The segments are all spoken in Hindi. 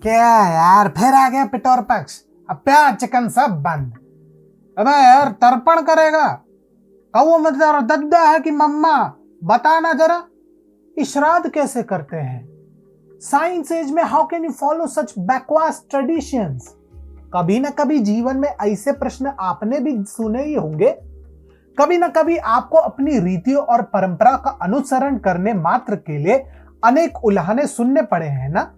क्या यार, फिर आ गया पिटौर पक्ष। अब प्याज चिकन सब बंद। अबे यार, तर्पण करेगा कौ मतलब दद्दा है कि मम्मा? बताना जरा, श्राद्ध कैसे करते हैं? साइंस एज में how can you follow such backward traditions? कभी ना कभी जीवन में ऐसे प्रश्न आपने भी सुने ही होंगे। कभी ना कभी आपको अपनी रीतियों और परंपरा का अनुसरण करने मात्र के लिए अनेक उल्हाने सुनने पड़े हैं ना।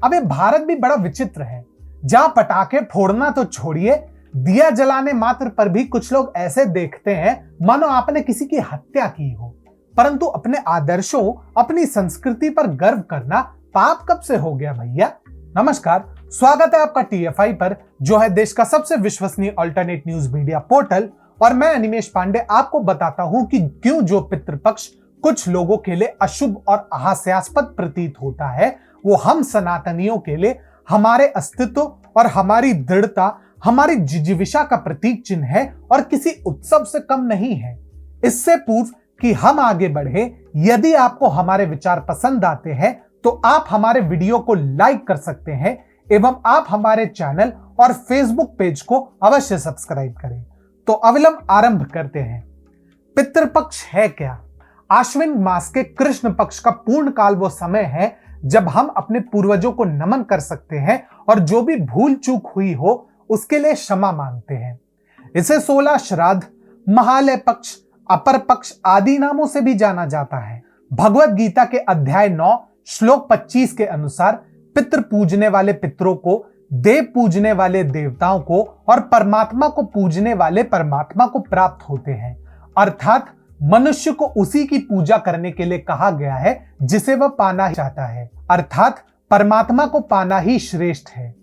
अबे भारत भी बड़ा विचित्र है, जहां पटाखे फोड़ना तो छोड़िए, दिया जलाने मात्र पर भी कुछ लोग ऐसे देखते हैं मानो आपने किसी की हत्या की हो। परंतु अपने आदर्शों, अपनी संस्कृति पर गर्व करना पाप कब से हो गया भैया? नमस्कार, स्वागत है आपका टीएफआई पर, जो है देश का सबसे विश्वसनीय अल्टरनेट न्यूज मीडिया पोर्टल। और मैं अनिमेश पांडे आपको बताता हूं कि क्यों जो पितृपक्ष कुछ लोगों के लिए अशुभ और हास्यास्पद प्रतीत होता है, वो हम सनातनियों के लिए हमारे अस्तित्व और हमारी दृढ़ता, हमारी जिजीविषा का प्रतीक चिन्ह है और किसी उत्सव से कम नहीं है। इससे पूर्व कि हम आगे बढ़े, यदि आपको हमारे विचार पसंद आते हैं तो आप हमारे वीडियो को लाइक कर सकते हैं एवं आप हमारे चैनल और फेसबुक पेज को अवश्य सब्सक्राइब करें। तो अविलंब आरंभ करते हैं। पितृपक्ष है क्या? आश्विन मास के कृष्ण पक्ष का पूर्ण काल वो समय है जब हम अपने पूर्वजों को नमन कर सकते हैं और जो भी भूल चूक हुई हो उसके लिए क्षमा मांगते हैं। इसे 16 श्राद्ध, महालय पक्ष, अपर पक्ष आदि नामों से भी जाना जाता है। भगवत गीता के अध्याय 9 श्लोक 25 के अनुसार पितृ पूजने वाले पितरों को, देव पूजने वाले देवताओं को और परमात्मा को पूजने वाले परमात्मा को प्राप्त होते हैं। अर्थात मनुष्य को उसी की पूजा करने के लिए कहा गया है जिसे वह पाना चाहता है, अर्थात परमात्मा को पाना ही श्रेष्ठ है।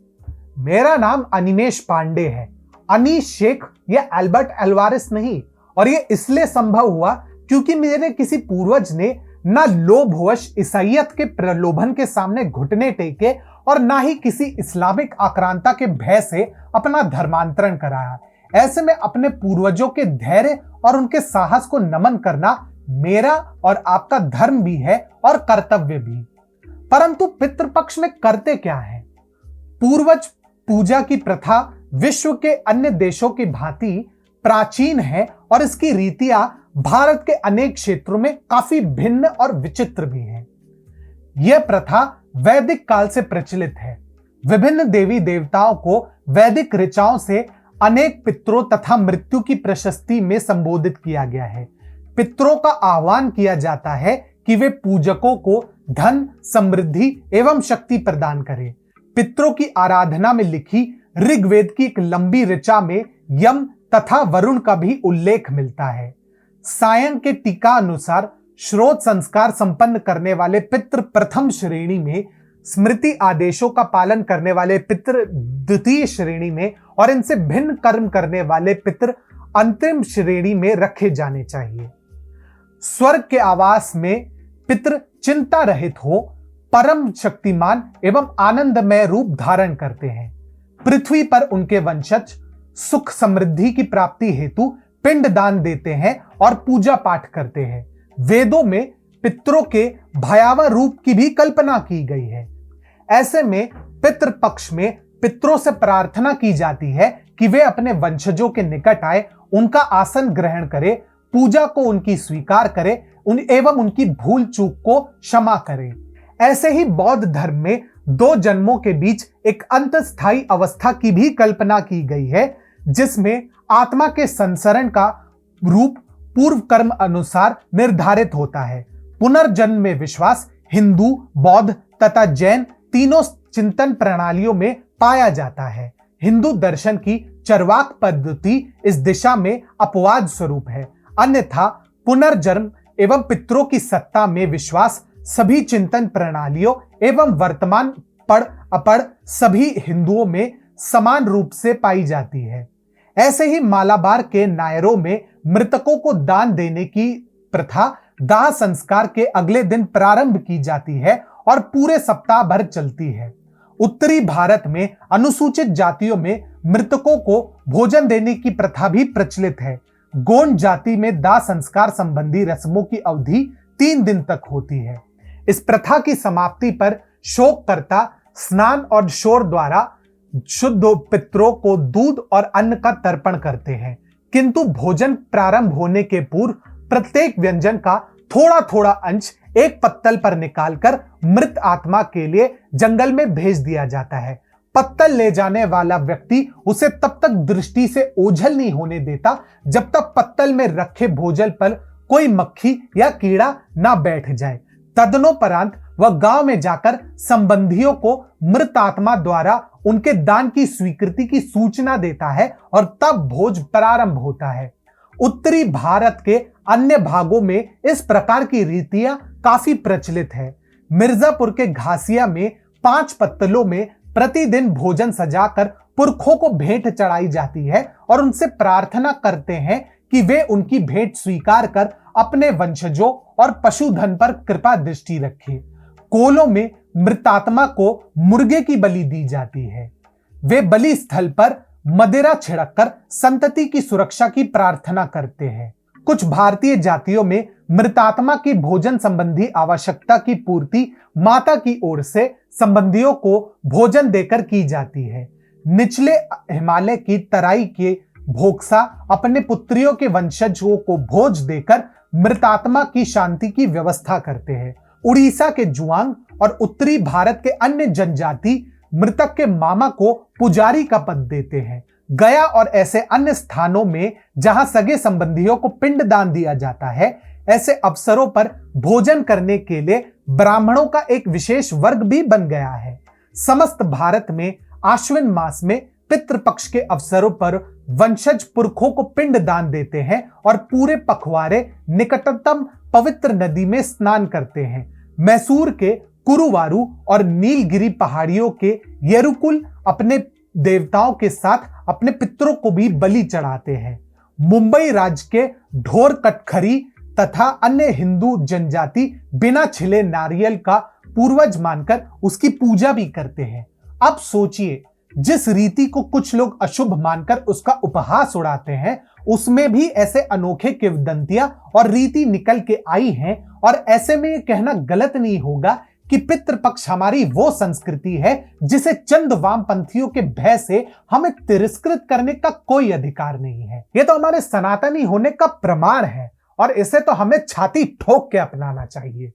मेरा नाम अनिमेश पांडे है, अनीश शेख या एल्बर्ट एल्वारिस नहीं। और यह इसलिए संभव हुआ क्योंकि मेरे किसी पूर्वज ने ना लोभवश ईसाईयत के प्रलोभन के सामने घुटने टेके और ना ही किसी इस्लामिक आक्रांता के भय से अपना धर्मांतरण कराया। ऐसे में अपने पूर्वजों के धैर्य और उनके साहस को नमन करना मेरा और आपका धर्म भी है और कर्तव्य भी। परंतु पितृपक्ष में करते क्या है? पूर्वज पूजा की प्रथा विश्व के अन्य देशों की भांति प्राचीन है और इसकी रीतियां भारत के अनेक क्षेत्रों में काफी भिन्न और विचित्र भी है। यह प्रथा वैदिक काल से प्रचलित है। विभिन्न देवी देवताओं को वैदिक ऋचाओं से अनेक पितरों तथा मृत्यु की प्रशस्ति में संबोधित किया गया है। पितरों का आह्वान किया जाता है कि वे पूजकों को धन, समृद्धि एवं शक्ति प्रदान करें। पितरों की आराधना में लिखी ऋग्वेद की एक लंबी ऋचा में यम तथा वरुण का भी उल्लेख मिलता है। सायं के टीका अनुसार श्रोत संस्कार संपन्न करने वाले पितृ प्रथम श्रेणी में, स्मृति आदेशों का पालन करने वाले पितृ द्वितीय श्रेणी में और इनसे भिन्न कर्म करने वाले पितृ अंतिम श्रेणी में रखे जाने चाहिए। स्वर्ग के आवास में पितृ चिंता रहित हो, परम शक्तिमान एवं आनंदमय रूप धारण करते हैं। पृथ्वी पर उनके वंशज सुख समृद्धि की प्राप्ति हेतु पिंड दान देते हैं और पूजा पाठ करते हैं। वेदों में पितरों के भयावह रूप की भी कल्पना की गई है। ऐसे में पितृपक्ष में पितरों से प्रार्थना की जाती है कि वे अपने वंशजों के निकट आए, उनका आसन ग्रहण करे, पूजा को उनकी स्वीकार करे एवं उनकी भूल चूक को क्षमा करे। ऐसे ही बौद्ध धर्म में 2 जन्मों के बीच एक अंतस्थायी अवस्था की भी कल्पना की गई है, जिसमें आत्मा के संसरण का रूप पूर्व कर्म अनुसार निर्धारित होता है। पुनर्जन्म में विश्वास हिंदू, बौद्ध तथा जैन तीनों चिंतन प्रणालियों में पाया जाता है। हिंदू दर्शन की चरवाक पद्धति इस दिशा में अपवाद स्वरूप है। अन्यथा पुनर्जन्म एवं पितरों की सत्ता में विश्वास सभी चिंतन प्रणालियों एवं वर्तमान पढ़ अपढ़ सभी हिंदुओं में समान रूप से पाई जाती है। ऐसे ही मालाबार के नायरों में मृतकों को दान देने की प्रथा दाह संस्कार के अगले दिन प्रारंभ की जाती है और पूरे सप्ताह भर चलती है। उत्तरी भारत में अनुसूचित जातियों में मृतकों को भोजन देने की प्रथा भी प्रचलित है। गोंड जाति में दाह संस्कार संबंधी रस्मों की अवधि 3 दिन तक होती है। इस प्रथा की समाप्ति पर शोककर्ता स्नान और शोर द्वारा शुद्ध पितरों को दूध और अन्न का तर्पण करते हैं, किंतु भोजन प्रारंभ होने के पूर्व प्रत्येक व्यंजन का थोड़ा थोड़ा अंश एक पत्तल पर निकालकर मृत आत्मा के लिए जंगल में भेज दिया जाता है। पत्तल ले जाने वाला व्यक्ति उसे तब तक दृष्टि से ओझल नहीं होने देता जब तक पत्तल में रखे भोजन पर कोई मक्खी या कीड़ा ना बैठ जाए। तदनोपरांत वह गांव में जाकर संबंधियों को मृत आत्मा द्वारा उनके दान की स्वीकृति की सूचना देता है और तब भोज प्रारंभ होता है। उत्तरी भारत के अन्य भागों में इस प्रकार की रीतियां काफी प्रचलित है। मिर्जापुर के घासिया में 5 पत्तलों में प्रतिदिन भोजन सजाकर पुरखों को भेंट चढ़ाई जाती है और उनसे प्रार्थना करते हैं कि वे उनकी भेंट स्वीकार कर अपने वंशजों और पशुधन पर कृपा दृष्टि रखें। कोलों में मृतात्मा को मुर्गे की बलि दी जाती है। वे बलि स्थल पर मदिरा छिड़ककर संतति की सुरक्षा की प्रार्थना करते हैं। कुछ भारतीय जातियों में मृतात्मा की भोजन संबंधी आवश्यकता की पूर्ति माता की ओर से संबंधियों को भोजन देकर की जाती है। निचले हिमालय की तराई के भोक्सा अपने पुत्रियों के वंशजों को भोज देकर मृतात्मा की शांति की व्यवस्था करते हैं। उड़ीसा के जुआंग और उत्तरी भारत के अन्य जनजाति मृतक के मामा को पुजारी का पद देते हैं। गया और ऐसे अन्य स्थानों में जहां सगे संबंधियों को पिंड दान दिया जाता है, ऐसे अवसरों पर भोजन करने के लिए ब्राह्मणों का एक विशेष वर्ग भी बन गया है। समस्त भारत में आश्विन मास में पितृपक्ष के अवसरों पर वंशज पुरखों को पिंड दान देते हैं और पूरे पखवाड़े निकटतम पवित्र नदी में स्नान करते हैं। मैसूर के कुरुवारू और नीलगिरी पहाड़ियों के येरुकुल अपने देवताओं के साथ अपने पितरों को भी बलि चढ़ाते हैं। मुंबई राज्य के ढोर कटखरी तथा अन्य हिंदू जनजाति बिना छिले नारियल का पूर्वज मानकर उसकी पूजा भी करते हैं। अब सोचिए, जिस रीति को कुछ लोग अशुभ मानकर उसका उपहास उड़ाते हैं, उसमें भी ऐसे अनोखे किंवदंतियां और रीति निकल के आई हैं। और ऐसे में यह कहना गलत नहीं होगा कि पितृपक्ष हमारी वो संस्कृति है जिसे चंद वामपंथियों के भय से हमें तिरस्कृत करने का कोई अधिकार नहीं है। ये तो हमारे सनातनी होने का प्रमाण है और इसे तो हमें छाती ठोक के अपनाना चाहिए।